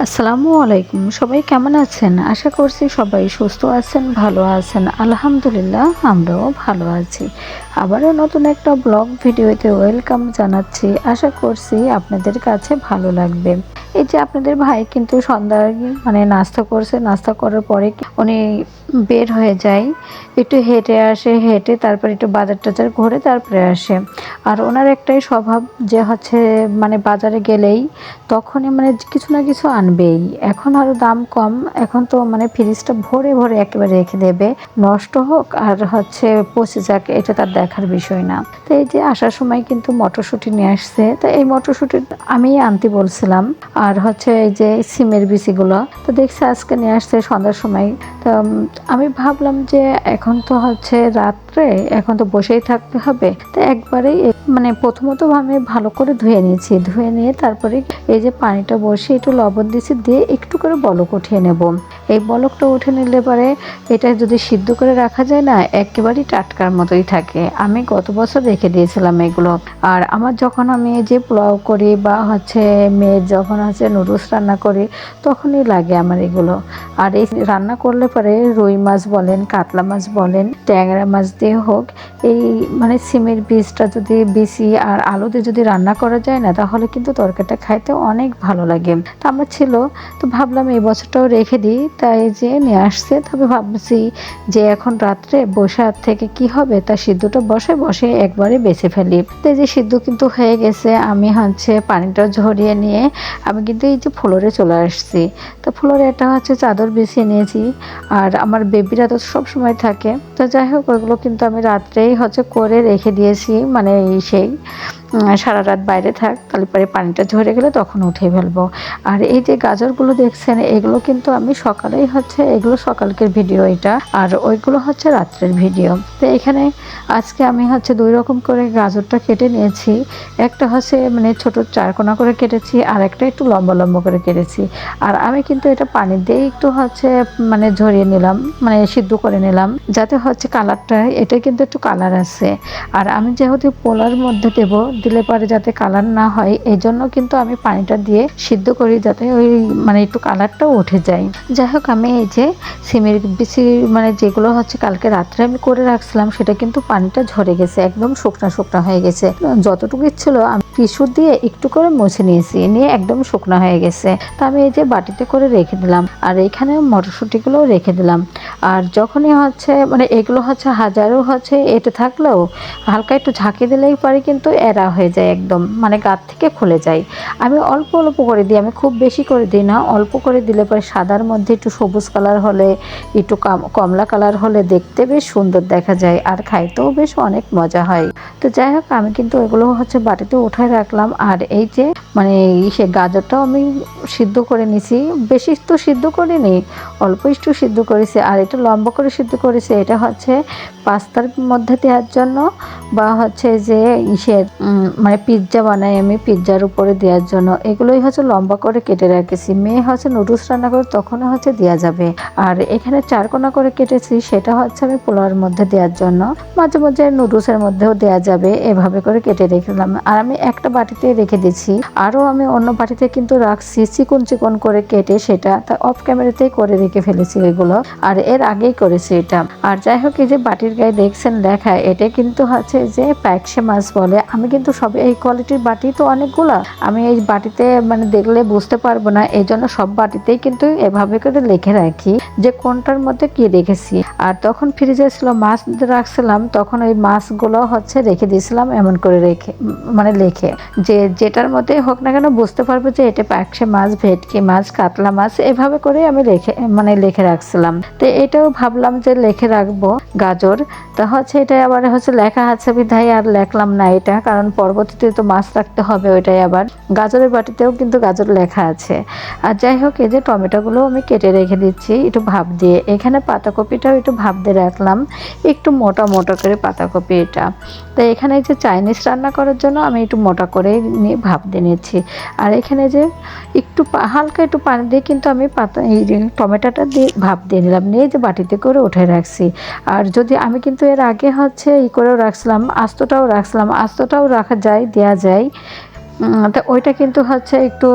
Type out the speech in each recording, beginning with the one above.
আসসালামু আলাইকুম। সবাই কেমন আছেন? আশা করছি সবাই সুস্থ আছেন, ভালো আছেন। আলহামদুলিল্লাহ আমরাও ভালো আছি। আবারও নতুন একটা ব্লগ ভিডিওতে ওয়েলকাম জানাচ্ছি। আশা করছি আপনাদের কাছে ভালো লাগবে। এই যে আপনাদের ভাই কিন্তু সন্ধ্যায় নাস্তা করছে। নাস্তা করার পরে উনি বের হয়ে যায়। একটু হেঁটে আসে, হেঁটে তারপর একটু বাজার-টাজার ঘুরে তারপরে আসে। আর ওনার একটাই স্বভাব যে হচ্ছে বাজারে গেলেই তখনই কিছু না কিছু আনবেই। এখন আরো দাম কম, এখন তো ফ্রিজটা ভরে ভরে একেবারে রেখে দেবে, নষ্ট হোক আর হচ্ছে পচে যাক এটা তার দেখার বিষয় না। তো এই যে আসার সময় কিন্তু মটরশুঁটি নিয়ে আসছে, তো এই মটরশুঁটি আমি আনতে বলছিলাম। আর হচ্ছে এই যে সিমের বিচিগুলো তো দেখছি আজকে নিয়ে আসছে সন্ধ্যার সময়। তো আমি ভাবলাম যে এখন তো হচ্ছে রাত্রে, এখন তো বসেই থাকতে হবে, তো একবারেই প্রথমত আমি ভালো করে ধুয়ে নিয়েছি। ধুয়ে নিয়ে তারপরে এই যে পানিটা বসে একটু লবণ দিয়েছি, দিয়ে একটু করে বলক উঠিয়ে নেব। এই বলকটা উঠে নিলে পরে এটা যদি সিদ্ধ করে রাখা যায় না, একেবারেই টাটকার মতোই থাকে। আমি গত বছর রেখে দিয়েছিলাম এগুলো। আর আমার যখন আমি এই যে পোলাও করি বা হচ্ছে মেয়ের যখন হচ্ছে নুডলস রান্না করি, তখনই লাগে আমার এগুলো। আর এই রান্না করলে পরে রুই মাছ বলেন, কাতলা মাছ বলেন, ট্যাংরা মাছ দিয়ে হোক, এই সিমের বীজটা যদি বিচি আর আলু দিয়ে যদি রান্না করা যায় না, তাহলে কিন্তু তরকারিটা খাইতে অনেক ভালো লাগে। তো আমার ছিল, তো ভাবলাম এই বছরটাও রেখে দিই, তাই যে নিয়ে আসছে। তবে ভাবছি যে এখন রাত্রে বসার থেকে কি হবে, তা সিদ্ধটা বসে বসে একবারে বেছে ফেলি। তো এই যে সিদ্ধ কিন্তু হয়ে গেছে, আমি হচ্ছে পানিটা ঝরিয়ে নিয়ে আমি কিন্তু এই যে ফ্লোরে চলে আসছি। তো ফ্লোরে একটা হচ্ছে চাদর বিছিয়ে নিয়েছি। আর আমার বেবিরা তো সব সময় থাকে, তো যাই হোক ওইগুলো কিন্তু আমি রাত্রেই হচ্ছে করে রেখে দিয়েছি, সেই সারা রাত বাইরে থাক, তাহলে পরে পানিটা ঝরে গেলে তখন উঠিয়ে ফেলবো। আর এই যে গাজরগুলো দেখছেন, এগুলো কিন্তু আমি সকালেই হচ্ছে, এগুলো সকালকের ভিডিও এটা, আর ওইগুলো হচ্ছে রাত্রের ভিডিও। তো এখানে আজকে আমি হচ্ছে দুই রকম করে গাজরটা কেটে নিয়েছি। একটা হচ্ছে ছোট চারকোনা করে কেটেছি, আর একটা একটু লম্বা লম্বা করে কেটেছি। আর আমি কিন্তু এটা পানি দিয়ে একটু হচ্ছে ঝরিয়ে নিলাম, সিদ্ধ করে নিলাম, যাতে হচ্ছে কালারটা, এটা কিন্তু একটু কালার আছে। আর আমি যেহেতু পোলার মধ্যে দেব, দিলে পরে যাতে কালার না হয়, এই জন্য কিন্তু আমি পানিটা দিয়ে সিদ্ধ করি, যাতে ওই একটু কালারটাও উঠে যায়। যাই হোক আমি এই যে সিমের বিচি যেগুলো হচ্ছে কালকে রাত্রে আমি করে রাখছিলাম, সেটা কিন্তু পানিটা ঝরে গেছে, একদম শুকনা শুকনা হয়ে গেছে। যতটুকু ছিল আমি টিস্যু দিয়ে একটু করে মুছে নিয়েছি, নিয়ে একদম শুকনা হয়ে গেছে। তো আমি এই যে বাটিতে করে রেখে দিলাম, আর এখানে মটরশুঁটিগুলোও রেখে দিলাম। আর যখনই হচ্ছে এগুলো হচ্ছে হাজারও হচ্ছে এতে থাকলেও হালকা একটু ঝাঁকি দিলেই পরে কিন্তু এরা হয়ে যায়, একদম গাত থেকে খুলে যায়। আমি অল্প অল্প করে দিই, আমি খুব বেশি করে দিই না, অল্প করে দিলে পরে সাদার মধ্যে একটু সবুজ কালার হলে, একটু কমলা কালার হলে দেখতে বেশ সুন্দর দেখা যায়, আর খাইতেও বেশ অনেক মজা হয়। তো যাই হোক আমি কিন্তু এগুলো হচ্ছে বাটিতে উঠায় রাখলাম। আর এই যে সে গাজরটাও আমি সিদ্ধ করে নিছি, বেশি তো সিদ্ধ করিনি, অল্প একটু সিদ্ধ করেছি। আর এটা লম্বা করে সিদ্ধ করেছি, এটা হচ্ছে পাস্তার মধ্যে দেওয়ার জন্য, বা হচ্ছে যে পিৎজা বানাই আমি, পিৎজার উপরে দেওয়ার জন্য। এগুলোই হচ্ছে লম্বা করে কেটে রেখেছি, মেয়ে হচ্ছে নুডলস রান্না করে তখন হচ্ছে দেওয়া যাবে। আর এখানে চারকোনা করে কেটেছি, সেটা হচ্ছে আমি পোলাওর মধ্যে দেওয়ার জন্য, মাঝে মাঝে নুডলসের মধ্যেও দেওয়া যাবে, এভাবে করে কেটে রেখেছিলাম। আর আমি একটা বাটিতে রেখে দিচ্ছি, আরও আমি অন্য বাটিতে কিন্তু রাখছি চিকন চিকন করে কেটে, সেটা তা অফ ক্যামেরাতেই করে রেখে ফেলেছি এগুলো, আর এর আগেই করেছি এটা। আর যাই হোক এই যে বাটির গায়ে দেখছেন লেখা, এটা কিন্তু হচ্ছে যে প্যাকসে মাছ বলে। আমি কিন্তু সব এই কোয়ালিটির বাটি তো অনেকগুলা, আমি এই বাটিতে দেখলে বুঝতে পারবো না, এই জন্য সব বাটিতেই কিন্তু এভাবে করে লিখে রাখি যে কোনটার মধ্যে কি রেখেছি। আর তখন ফ্রিজে ছিল মাছ রাখছিলাম, তখন ওই মাছগুলো হচ্ছে রেখে দিয়েছিলাম এমন করে রেখে, লিখে, যে যেটার মধ্যে হোক না কেন বুঝতে পারবো যে এটা পাকসে মাছ, ভেটকি মাছ, কাতলা মাছ, এভাবে করে আমি লিখে রাখছিলাম। তো এটাও ভাবলাম যে লিখে রাখবো গাজর, তা হচ্ছে এটা আবার হচ্ছে লেখা আছে বিধায় আর লেখলাম না এটা, কারণ পরবর্তীতে তো মাছ রাখতে হবে, ওইটাই আবার গাজরের বাটিতেও কিন্তু গাজর লেখা আছে। আর যাই হোক এই যে টমেটোগুলো আমি কেটে রেখে দিচ্ছি একটু ভাপ দিয়ে। এখানে পাতাকপিটাও একটু ভাপ দিয়ে রাখলাম, একটু মোটা মোটা করে পাতাকপি এটা। তো এখানে যে চাইনিজ রান্না করার জন্য আমি একটু মোটা করে নিয়ে ভাপ দিয়ে নিচ্ছি। আর এখানে যে একটু হালকা একটু পানি দিয়ে কিন্তু আমি এই যে টমেটোটা দিয়ে ভাপ দিয়ে নিলাম, নিয়ে যে বাটিতে করে উঠে রাখছি। আর যদি আমি কিন্তু এর আগে হচ্ছে করেও রাখছিলাম, আস্তটাও রাখছিলাম, আস্তটাও রাখা যায়, দেওয়া যায়, তো ওইটা কিন্তু হচ্ছে একটু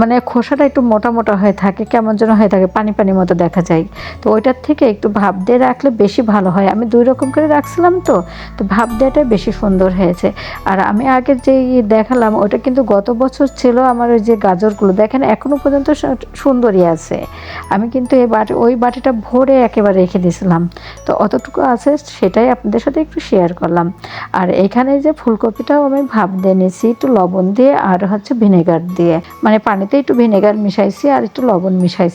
মানে খোসাটা একটু মোটা মোটা হয়ে থাকে, কেমন যেন হয়ে থাকে, পানি পানি মতো দেখা যায়। তো ওইটার থেকে একটু ভাপ দিয়ে রাখলে বেশি ভালো হয়। আমি 2 রকম করে রাখছিলাম, তো ভাপ দেওয়াটা বেশি সুন্দর হয়েছে। আর আমি আগের যেই দেখালাম ওটা কিন্তু গত বছর ছিল আমার ওই যে গাজরগুলো, দেখেন এখনও পর্যন্ত সুন্দরই আছে। আমি কিন্তু ওই বাটিটা ভরে একেবারে রেখে দিয়েছিলাম, তো অতটুকু আছে, সেটাই আপনাদের সাথে একটু শেয়ার করলাম। আর এখানে যে ফুলকপিটাও আমি ভাপ দিয়ে নিয়েছি একটু লবণ দিয়ে আর হচ্ছে ভিনেগার দিয়ে, মানে পানিতে একটু ভিনেগার মিশাইছি আর একটু লবণ মিশাই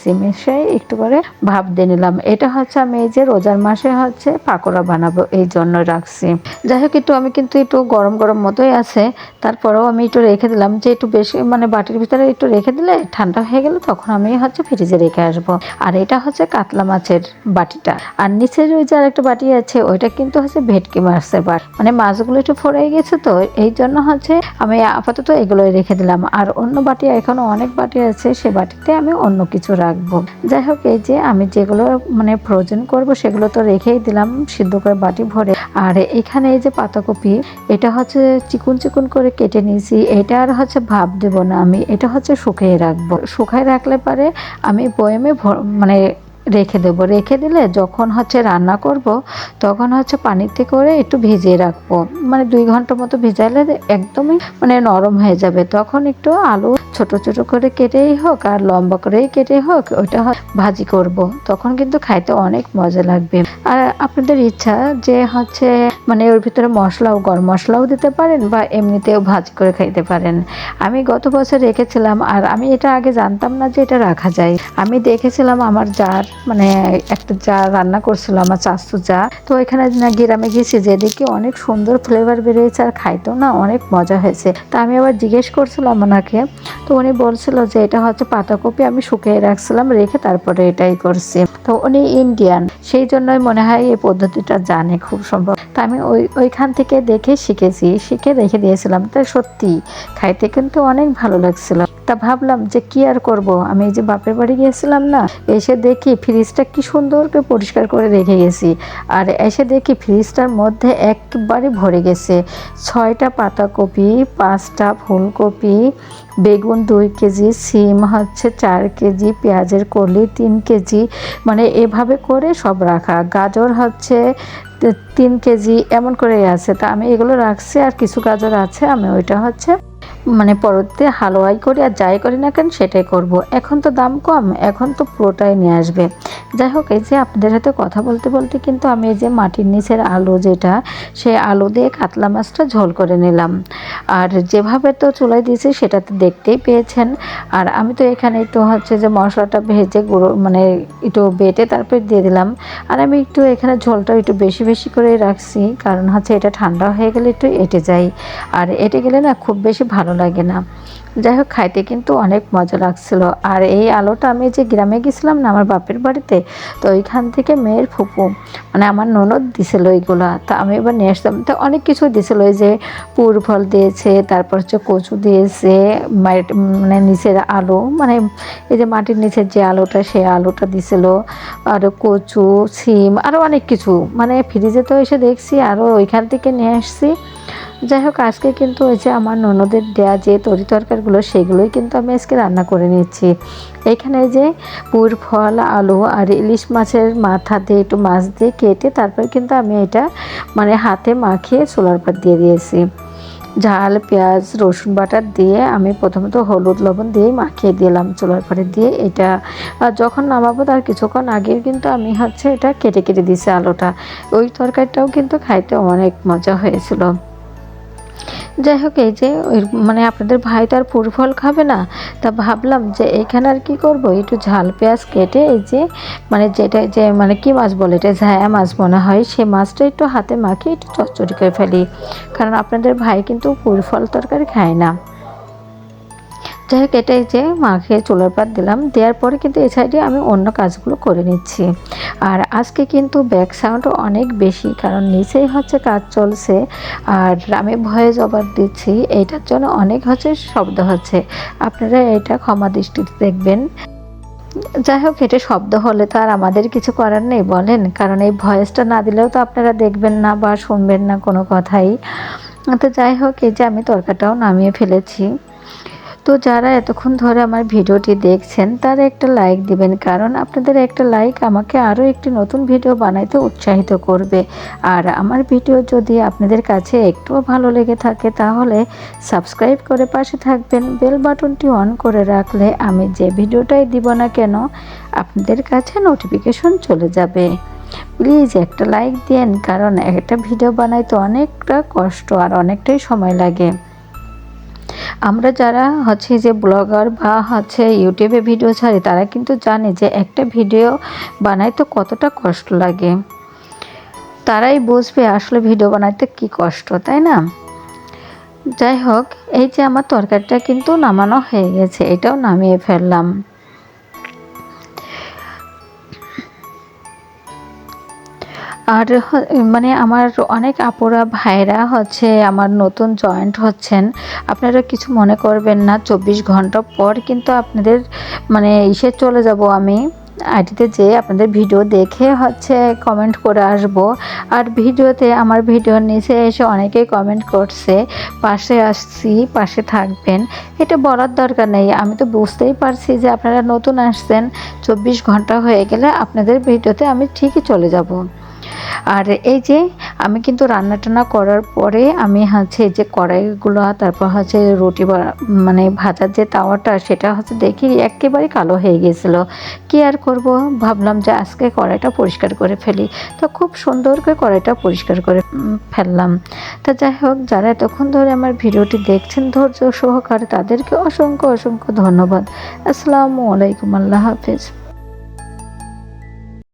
একটু করে ভাপ দিয়ে নিলাম। এটা হচ্ছে আমি এই যে রোজার মাসে হচ্ছে পাকোড়া বানাবো এই জন্য রাখছি। যাই হোক, আমি কিন্তু একটু গরম গরম মতোই আছে, তারপরেও আমি একটু রেখে দিলাম, যে একটু বেশি মানে বাটির ভিতরে একটু রেখে দিলে ঠান্ডা হয়ে গেলে তখন আমি হচ্ছে ফ্রিজে রেখে আসবো। আর এটা হচ্ছে কাতলা মাছের বাটিটা। আর নিচের ওই যে আরেকটা বাটি আছে, ওইটা কিন্তু হচ্ছে ভেটকি মাছের বাটি, মানে মাছগুলো একটু ফোড়াই গেছে, তো এই জন্য হচ্ছে আমি আপাতত এগুলোই রেখে দিলাম। আর অন্য বাটি এখনো অনেক বাটি আছে, সে বাটিতে আমি অন্য কিছু রাখবো। যাই হোক, এই যে আমি যেগুলো মানে ফ্রোজেন করব সেগুলো তো রেখেই দিলাম সিদ্ধ করে বাটি ভরে। আর এখানে এই যে পাতাকপি, এটা হচ্ছে চিকুন চিকুন করে কেটে নিয়েছি। এটা আর হচ্ছে ভাপ দেব না আমি, এটা হচ্ছে শুকিয়ে রাখবো। শুকায় রাখলে পারে আমি বয়মে মানে রেখে দেবো। রেখে দিলে যখন হচ্ছে রান্না করব তখন হচ্ছে পানিতে করে একটু ভিজিয়ে রাখবো, মানে 2 ঘন্টা মতো ভিজাইলে একদমই মানে নরম হয়ে যাবে। তখন একটু আলু ছোট ছোট করে কেটেই হোক আর লম্বা করেই কেটে হোক ওইটা ভাজি করব, তখন কিন্তু খাইতে অনেক মজা লাগবে। আর আপনাদের ইচ্ছা যে হচ্ছে মানে ওর ভিতরে মশলাও, গরম মশলাও দিতে পারেন বা এমনিতেও ভাজি করে খাইতে পারেন। আমি গত বছর রেখেছিলাম, আর আমি এটা আগে জানতাম না যে এটা রাখা যায়। আমি দেখেছিলাম আমার জার মানে একটা যা রান্না করছিল, আমার চাস্তু যা, তো এখানে না গ্রামে গেছি, যে দেখি অনেক সুন্দর ফ্লেভার বেরিয়েছে আর খাইতেও না অনেক মজা হয়েছে। তা আমি আবার জিজ্ঞেস করছিলাম ওনাকে, তো উনি বলছিল যে এটা হচ্ছে পাতাকপি আমি শুকিয়ে রাখছিলাম, রেখে তারপরে এটাই করছি। তো উনি ইন্ডিয়ান, সেই জন্যই মনে হয় এই পদ্ধতিটা জানে খুব সম্ভব। তা আমি ওইখান থেকে দেখে শিখেছি, শিখে রেখে দিয়েছিলাম। তাই সত্যি খাইতে কিন্তু অনেক ভালো লাগছিল। তা ভাবলাম যে কি আর করব, আমি এই যে বাপের বাড়ি গিয়েছিলাম না, এসে দেখি ফ্রিজটা কি সুন্দর করে পরিষ্কার করে রেখে গেছি। আর এসে দেখি ফ্রিজটার মধ্যে একবারে ভরে গেছে 6টা পাতাকপি, 5টা ফুলকপি, বেগুন 2 কেজি, সিম হচ্ছে 4 কেজি, পেঁয়াজের কলি 3 কেজি, মানে এভাবে করে সব রাখা। গাজর হচ্ছে 3 কেজি, এমন করে আছে। তা আমি এগুলো রাখছি, আর কিছু গাজর আছে, আমি ওইটা হচ্ছে মানে পরবর্তী হালুয়াই করি আর যাই করি না কেন সেটাই করব। এখন তো দাম কম, এখন তো পুরোটাই নিয়ে আসবে। যাই হোক, এই যে আপনাদের সাথে কথা বলতে বলতে কিন্তু আমি এই যে মাটির নিচের আলু যেটা, সেই আলু দিয়ে কাতলা মাছটা ঝোল করে নিলাম। আর যেভাবে তো চুলায় দিয়েছি সেটা তো দেখতেই পেয়েছেন। আর আমি তো এখানে একটু হচ্ছে যে মশলাটা ভেজে গুঁড়ো মানে একটু বেটে তারপর দিয়ে দিলাম। আর আমি একটু এখানে ঝোলটা একটু বেশি বেশি করে রাখছি, কারণ হচ্ছে এটা ঠান্ডা হয়ে গেলে একটু এঁটে যায়, আর এঁটে গেলে না খুব বেশি ভালো লাগে না। যাই হোক, খাইতে কিন্তু অনেক মজা লাগছিল। আর এই আলুটা আমি যে গ্রামে গেছিলাম না আমার বাপের বাড়িতে, তো ওইখান থেকে মেয়ের ফুপু মানে আমার ননদ দিছিল এইগুলা, তা আমি এবার নিয়ে আসতাম। তো অনেক কিছু দিছিল, এই যে পুর ফল দিয়েছে, তারপর হচ্ছে কচু দিয়েছে, মানে নিচের আলু, মানে এই যে মাটির নিচের যে আলুটা সেই আলুটা দিছিল, আরও কচু, সিম, আরও অনেক কিছু, মানে ফ্রিজে তো এসে দেখছি আরও ওইখান থেকে নিয়ে আসছি। যাই হোক, আজকে কিন্তু ওই যে আমার ননদের দেয়া যে তরি তরকারিগুলো সেগুলোই কিন্তু আমি আজকে রান্না করে নিচ্ছি। এখানে যে পুর ফল, আলু আর ইলিশ মাছের মাথা দিয়ে একটু মাছ দিয়ে কেটে তারপর কিন্তু আমি এটা মানে হাতে মাখিয়ে চুলার পর দিয়ে দিয়েছি। ঝাল, পেঁয়াজ, রসুন বাটা দিয়ে আমি প্রথমত হলুদ লবণ দিয়ে মাখিয়ে দিলাম চুলার পরে দিয়ে। এটা যখন নামাবো তার কিছুক্ষণ আগেও কিন্তু আমি হচ্ছে এটা কেটে কেটে দিয়েছি আলুটা। ওই তরকারিটাও কিন্তু খাইতে অনেক মজা হয়েছিল। যাই হোক, এই যে ওই মানে আপনাদের ভাই তো আর পুর ফল খাবে না, তা ভাবলাম যে এইখানে আর কি করব, একটু ঝাল পেঁয়াজ কেটে এই যে মানে যেটা যে মানে কি মাছ বলে, এটা ঝায়া মাছ মনে হয়, সে মাছটা একটু হাতে মাখিয়ে একটু চচ্চড়ি করে ফেলি, কারণ আপনাদের ভাই কিন্তু পুর ফল তরকারি খায় না। যাই হোক, এটাই যে মাখিয়ে চুলার পাত দিলাম, দেওয়ার পরে কিন্তু এই সাইডে আমি অন্য কাজগুলো করে নিচ্ছি। আর আজকে কিন্তু ব্যাক সাউন্ড অনেক বেশি, কারণ নিচেই হচ্ছে কাজ চলছে আর আমি ভয়েস ওভার দিচ্ছি, এইটার জন্য অনেক হচ্ছে শব্দ হচ্ছে, আপনারা এটা ক্ষমা দৃষ্টিতে দেখবেন। যাই হোক, এটা শব্দ হলে তো আর আমাদের কিছু করার নেই বলেন, কারণ এই ভয়েসটা না দিলেও তো আপনারা দেখবেন না বা শুনবেন না কোনো কথাই। তো যাই হোক, এই যে আমি তরকাটাও নামিয়ে ফেলেছি। তো যারা এতক্ষণ ধরে আমার ভিডিওটি দেখছেন তারা একটা লাইক দিবেন, কারণ আপনাদের একটা লাইক আমাকে আরও একটি নতুন ভিডিও বানাইতে উৎসাহিত করবে। আর আমার ভিডিও যদি আপনাদের কাছে একটুও ভালো লেগে থাকে তাহলে সাবস্ক্রাইব করে পাশে থাকবেন, বেল বাটনটি অন করে রাখলে আমি যে ভিডিওটাই দিব না কেন আপনাদের কাছে নোটিফিকেশন চলে যাবে। প্লিজ একটা লাইক দিন, কারণ একটা ভিডিও বানাইতে অনেকটা কষ্ট আর অনেকটাই সময় লাগে। আমরা যারা যে ব্লগার বা ইউটিউবে ভিডিও ছাড়ি তারা কিন্তু জানে যে একটা ভিডিও বানাইতে কতটা কষ্ট লাগে। তারাই বুঝবে আসলে ভিডিও বানাইতে কি কষ্ট, তাই না? যাই হোক, এই যে আমার তরকারিটা কিন্তু নামানো হয়ে গেছে, এটাও নামিয়ে ফেললাম। আর মানে আমার অনেক আপুরা ভাইরা আমার নতুন জয়েন্ট হচ্ছেন, আপনারা কিছু মনে করবেন না। 24 ঘন্টা পর কিন্তু আপনাদের মানে চলে যাব আমি আইডিতে, যে আপনাদের ভিডিও দেখে কমেন্ট করে আসব। আর ভিডিওতে আমার ভিডিওর নিচে এসে অনেকেই কমেন্ট করছে পাশে আসছি, পাশে থাকবেন। এটা বলার দরকার নেই, আমি তো বুঝতেই পারছি যে আপনারা নতুন আসছেন। 24 ঘন্টা হয়ে গেলে আপনাদের ভিডিওতে আমি ঠিকই চলে যাব। আর এই যে আমি কিন্তু রান্না টান্না করার পরে আমি যে কড়াইগুলো, তারপর রুটি মানে ভাজার যে তাওয়াটা, সেটা দেখি একেবারে কালো হয়ে গেছিলো। কি আর করব, ভাবলাম যে আজকে কড়াইটা পরিষ্কার করে ফেলি। তো খুব সুন্দর করে কড়াইটা পরিষ্কার করে ফেললাম। তা যাই হোক, যারা এতক্ষণ ধরে আমার ভিডিওটি দেখছেন ধৈর্য সহকারে তাদেরকে অসংখ্য অসংখ্য ধন্যবাদ। আসসালামু আলাইকুম, আল্লাহ হাফেজ।